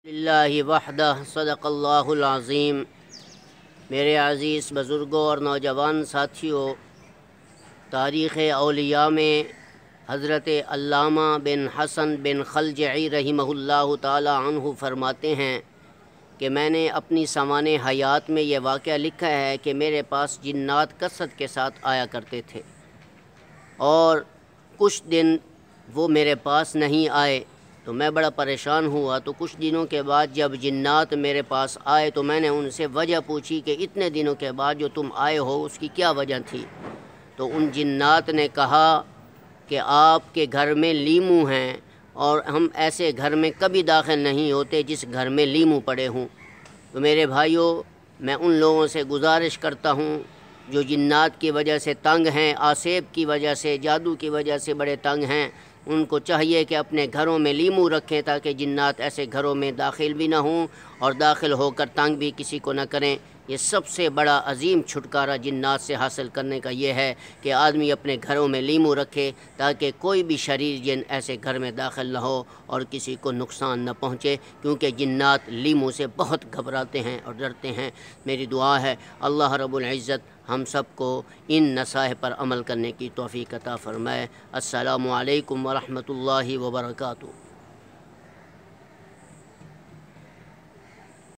اللہ وحدہ صدق اللہ العظیم۔ میرے عزیز بزرگوں اور نوجوان ساتھیوں، تاریخ اولیاء میں حضرت علامہ بن حسن بن خلجعی رحمہ اللہ تعالی عنہ فرماتے ہیں کہ میں نے اپنی سوانح حیات میں یہ واقعہ لکھا ہے کہ میرے پاس جنات کثرت کے ساتھ آیا کرتے تھے، اور کچھ دن وہ میرے پاس نہیں آئے تو میں بڑا پریشان ہوا۔ تو کچھ دنوں کے بعد جب جنات میرے پاس آئے تو میں نے ان سے وجہ پوچھی کہ اتنے دنوں کے بعد جو تم آئے ہو اس کی کیا وجہ تھی؟ تو ان جنات نے کہا کہ آپ کے گھر میں لیمو ہیں، اور ہم ایسے گھر میں کبھی داخل نہیں ہوتے جس گھر میں لیمو پڑے ہوں۔ تو میرے بھائیوں، میں ان لوگوں سے گزارش کرتا ہوں جو جنات کی وجہ سے تنگ ہیں، آسیب کی وجہ سے، جادو کی وجہ سے بڑے تنگ ہیں، ان کو چاہیے کہ اپنے گھروں میں لیمو رکھیں تاکہ جنات ایسے گھروں میں داخل بھی نہ ہوں اور داخل ہو کر تنگ بھی کسی کو نہ کریں۔ یہ سب سے بڑا عظیم چھٹکارا جنات سے حاصل کرنے کا یہ ہے کہ آدمی اپنے گھروں میں لیمو رکھے تاکہ کوئی بھی شریر جن ایسے گھر میں داخل نہ ہو اور کسی کو نقصان نہ پہنچے، کیونکہ جنات لیمو سے بہت گھبراتے ہیں اور ڈرتے ہیں۔ میری دعا ہے اللہ رب العزت ہم سب کو ان نصائح پر عمل کرنے کی توفیق عطا فرمائے۔ السلام علیکم ورحمۃ اللہ وبرکاتہ۔